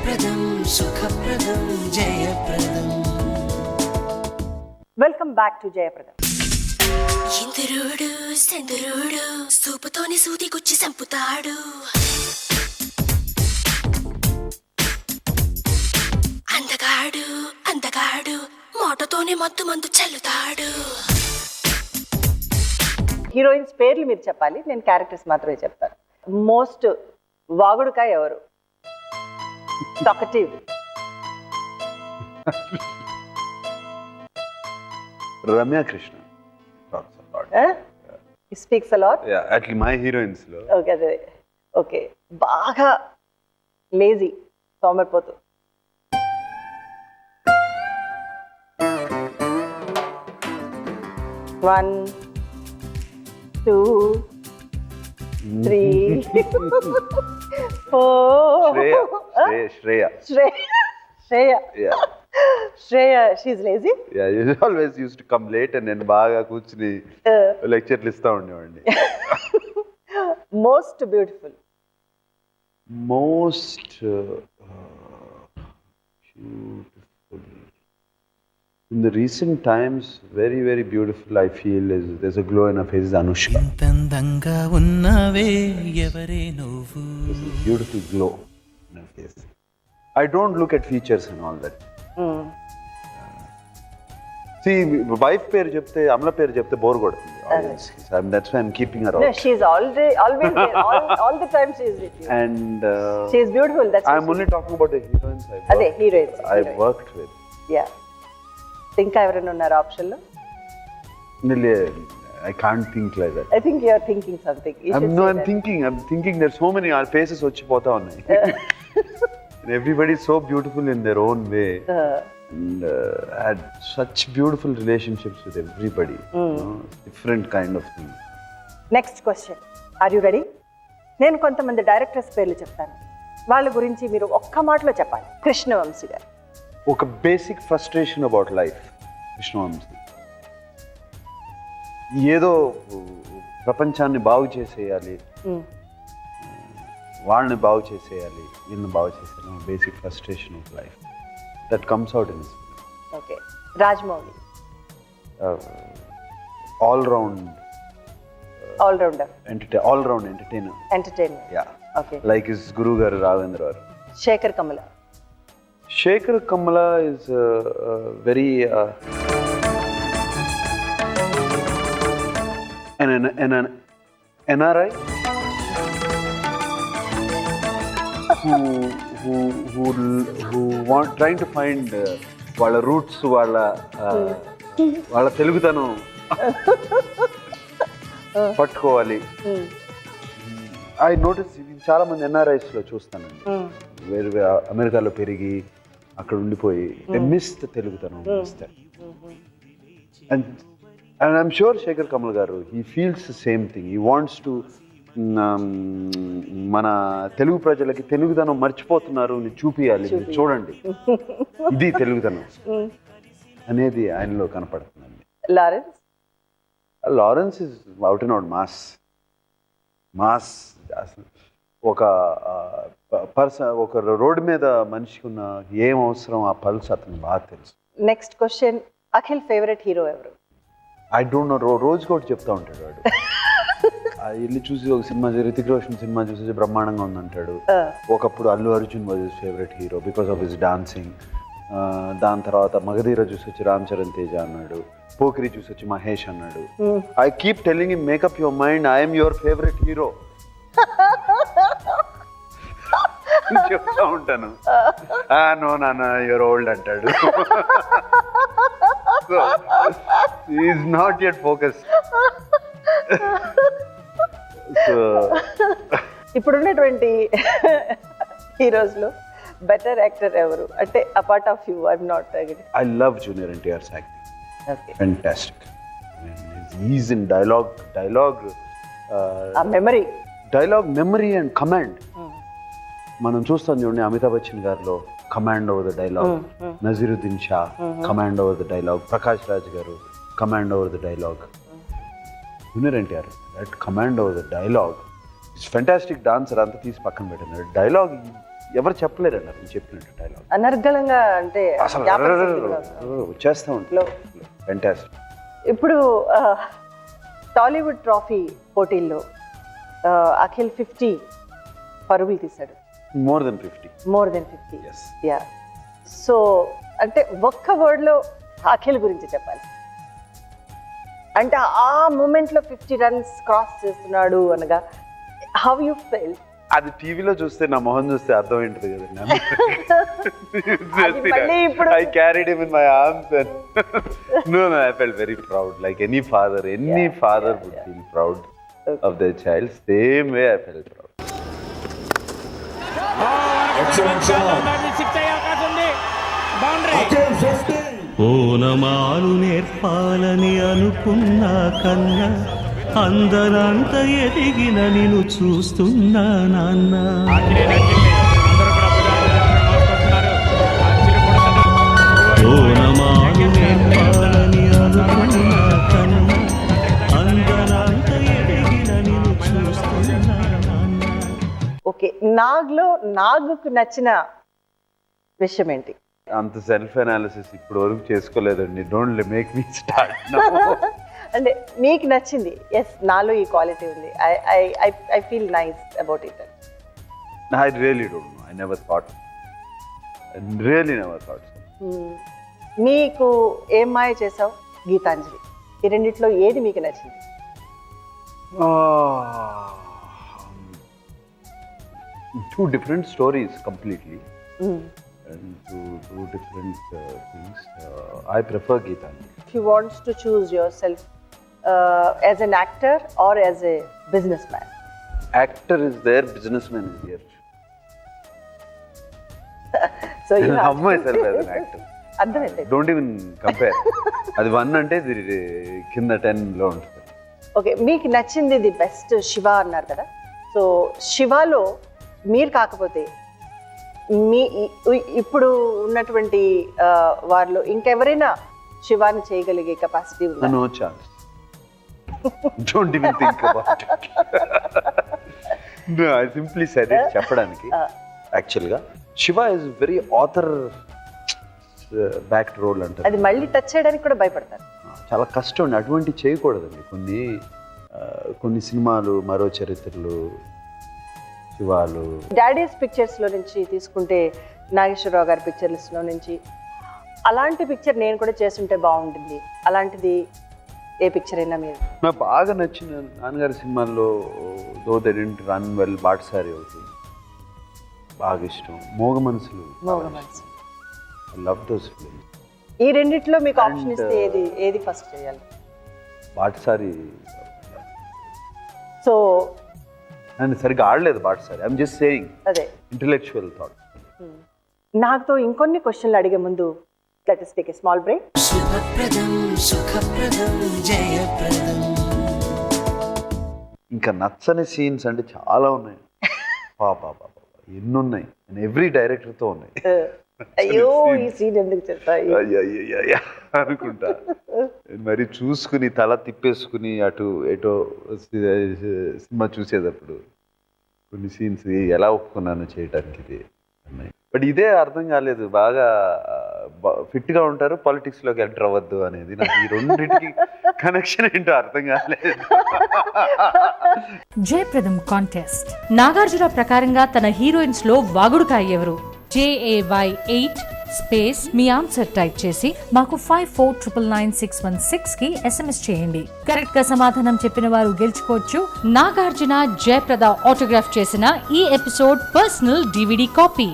జయప్రదం సుఖప్రదం జయప్రదం. Welcome back to జయప్రదం. ఇంద్రుడు చంద్రుడు సూపుతోని సూది గుచ్చి చంపుతాడు, అందగాడు అందగాడు మోటతోనే మత్తు మందు చల్లుతాడు. హీరోయిన్స్ పేర్లు మీరు చెప్పాలి, నేను క్యారెక్టర్స్ మాత్రమే చెప్తాను. మోస్ట్ వాగుడుకాయ ఎవరు? Talkative. Ramya Krishna. Speaks a lot. At least my heroines లో. ఓకే బాగా లేజీ, సోమరిపోతు. One, two, three, four. Shreya. She's lazy. You always used to come late and నేను బాగా కూర్చుని లెక్చర్లు ఇస్తా ఉండేవాడిని. Most beautiful. Most beautiful. In the recent times, very, very beautiful, I feel, is there's a glow in her face, is Anushka. ఇంతందంగా ఉన్నవే ఎవరే నువ్వు. There's a beautiful glow in her face. I don't look at features and all that. See, wife పేరు చెప్తే, అమల పేరు చెప్తే bore కొడుతుంది audience. That's why I'm keeping her out. No, she's always there. All the time she is with you. And She's beautiful. That's I'm only talking about the heroines heroines. I've worked with. Yeah. ఇంకా ఎవరైనా ఉన్నారు option లో? I can't think like that. I think you are thinking something. I'm thinking there's so many faces వచ్చి పోతా ఉన్నాయి. And everybody is so beautiful in their own way. And I had such beautiful relationships with everybody. Different kind of things. Next question. Are you ready? నేను కొంతమంది directors పేర్లు చెప్తాను, వాళ్ళ గురించి మీరు ఒక్క మాటలో చెప్పాలి. కృష్ణవంశీ గారు. ఒక basic frustration about life. Krishna Vamsi ఏదో ప్రపంచాన్ని బాగు చేసేయాలి, వాళ్ళని బాగు చేసేయాలి, వీళ్ళని బాగు చేసేయాలి. Basic frustration of life that comes out in this. Okay. Rajamouli. All rounder. Entertainer. Yeah. Okay. Like his guru garu Ravindra. Sekhar Kammula. Shekhar Kamala is very an NRI who want trying to find వాళ్ళ roots, వాళ్ళ తెలుగుతనం పట్టుకోవాలి. I notice చాలా మంది NRIs లో చూస్తానండి, వేరే అమెరికాలో పెరిగి అక్కడ ఉండిపోయి మిస్ ద తెలుగుతనం. And I'm sure Sekhar Kamal garu he feels the same thing. He wants to మన తెలుగు ప్రజలకి తెలుగుదనం మర్చిపోతున్నారు అని చూపియాలి, చూడండి ఇది తెలుగుదనం అనేది ఆయనలో కనపడుతుందండి. Lawrence is out and out mass. ఒక ఒక రోడ్డు మీద మనిషికి ఉన్న ఏం అవసరం ఆ పల్స్ అతనికి బాగా తెలుసు. Next question. Akhil favourite hero ఎవరు? I don't know. రోజుకి ఒకటి చెప్తా ఉంటాడు వాడు. వెళ్ళి చూసి ఒక సినిమా, రితిక్ రోషన్ సినిమా చూసి బ్రహ్మాండంగా ఉందంటాడు. ఒకప్పుడు Allu Arjun was his favourite hero because of his dancing. దాని తర్వాత మగధీర చూసి వచ్చి రామ్ చరణ్ తేజ అన్నాడు. పోకిరి చూసి వచ్చి మహేష్ అన్నాడు. I keep telling him makeup your mind, I'm your favourite hero చెప్తా ఉంటాను. నో నాన్న యువర్ ఓల్డ్ అంటాడు. So he is not yet focused. So ఇప్పుడున్నటువంటి హీరోస్ లో బెటర్ యాక్టర్ ఎవరు అంటే apart of you? I'm not. I love junior NTR's acting. Fantastic. He's in dialogue memory and command. మనం చూస్తాం చూడండి, అమితాబ్ బచ్చన్ గారిలో command over the dialogue, Naseeruddin Shah command over the dialogue, Prakash Raj garu command over the dialogue. Junior NTR that command over the dialogue. It's fantastic. Dancer అంతా తీసి పక్కన పెట్టినాడు. Dialogue ఎవరు చెప్పలేరండి అతను చెప్పినట్టు డైలాగ్ అనర్గళంగా అంటే అసలు జ్ఞాపక శక్తిలో. వచ్చేస్తూ ఉంటుంది. ఫెంటాస్టిక్. ఇప్పుడు టాలీవుడ్ ట్రాఫీ పోటీల్లో అఖిల్ 50 పరుగులు తీశాడు. More than 50. More than 50. Yes. Yeah. So అంటే ఒక్క వర్డ్లో అఖిల్ గురించి చెప్పాలి అంటే ఆ మూమెంట్లో 50 రన్స్ క్రాస్ చేస్తున్నాడు అనగా హౌ యూ ఫెల్? అది టీవీలో చూస్తే నా మొహం చూస్తే అర్థం ఏంటది కదండి. మళ్ళీ ఇప్పుడు I carried him in my arms and no, I felt very proud. Like any father would feel proud of their child. Same way I felt proud. Excellent shot. Again 50. ఓనమాలు నేర్పాలని అనుకున్నా కన్నా అందరంత ఎదిగిన నిన్ను చూస్తున్నా నాన్న. ఓనమాలు నేర్పాలని అనుకున్నా కన్నా అందరంత ఎదిగిన నిన్ను చూస్తున్నా నాన్న. ఓకే, నాగుకు నచ్చిన విషయం ఏంటి? అంత సెల్ఫ్ అనాలిసిస్ ఇప్పుడు వరకు చేసుకోలేదండి. Don't make me start. అంటే మీకు నచ్చింది, ఎస్ నాలో ఈ క్వాలిటీ ఉంది, I feel nice about it. I really don't know. I never thought. మీకు ఏం మాయ చేసావు, గీతాంజలి, ఈ రెండిట్లో ఏది మీకు నచ్చింది? Two different stories completely. And two different things. I prefer Geetanjali. If you want to choose yourself as an actor or as a businessman? Actor is there, businessman is here. So you I have love myself as an actor. అర్థమైంది. Don't even compare. అది 1 అంటే ఇది కింద 10లో ఉంటుంది. Okay, మీకు నచ్చింది the best Shiva అన్నారు కదా. సో శివలో మీరు కాకపోతే మీ ఇప్పుడు ఉన్నటువంటి వారిలో ఇంకెవరైనా శివాని చేయగలిగే కెపాసిటీ ఉందా? No chance. Don't even think about it. No, I simply said it చెప్పడానికి. యాక్చువల్గా Siva is very author back role అంటారు. అది మళ్ళీ టచ్ చేయడానికి కూడా భయపడతారు. చాలా కష్టం అండి, అటువంటి చేయకూడదండి. కొన్ని సినిమాలు, మరో చరిత్రలు, శివాలు. డాడీస్ పిక్చర్స్లో నుంచి తీసుకుంటే నాగేశ్వరరావు గారి పిక్చర్స్లో నుంచి అలాంటి పిక్చర్ నేను కూడా చేస్తుంటే బాగుంటుంది, అలాంటిది ఏ పిక్చర్ అయినా మీరు? నాకు బాగా నచ్చిన నాన్నగారి సినిమాల్లో though they didn't run well, బాటసారి ఒకటి బాగా ఇష్టం, మోగ మనసులు. I love those films. ఈ రెండిట్లో మీకు ఆప్షన్ ఇస్తే ఏది ఫస్ట్ చేయాలి? బాటసారి. సో నేను సరిగ్గా ఆడలేదు బాటసారి. ఐఎమ్ జస్ట్ సేయింగ్ అదే ఇంటెలెక్చువల్ థాట్. నాతో ఇంకొన్ని క్వశ్చన్లు అడిగే ముందు let us take a small break. శుభప్రదం సుఖప్రదం జయప్రదం. ఇంకా నచ్చని సీన్స్ అంటే చాలా ఉన్నాయి. పాపా ఎన్ని ఉన్నాయి, ఎవ్రీ డైరెక్టర్తో ఉన్నాయి. అయ్యో ఈ సీన్ ఎందుకు చెప్తాయి అనుకుంటా. మరి చూసుకుని తల తిప్పేసుకుని అటు ఎటో సినిమా చూసేటప్పుడు కొన్ని సీన్స్ ఎలా ఒప్పుకున్నాను చేయడానికి ఇది ఉన్నాయి. బట్ ఇదే అర్థం కాలేదు. బాగా ఫిట్గా ఉంటారు, పాలిటిక్స్లోకి ఎంటర్ అవ్వద్దు అనేది నాకు ఈ రెండింటికి కనెక్షన్ ఏంటో అర్థం కాలేదు. జయప్రదం కాంటెస్ట్. నాగార్జున ప్రకారంగా తన హీరోయిన్స్ లో వాగుడుకాయ ఎవరు? JAY8 స్పేస్ మీ ఆన్సర్ టైప్ చేసి మాకు 54999616 కి SMS చేయండి. కరెక్ట్ గా సమాధానం చెప్పిన వారు గెలుచుకోవచ్చు నాగార్జున జయప్రద ఆటోగ్రాఫ్ చేసిన ఈ ఎపిసోడ్ పర్సనల్ DVD కాపీ.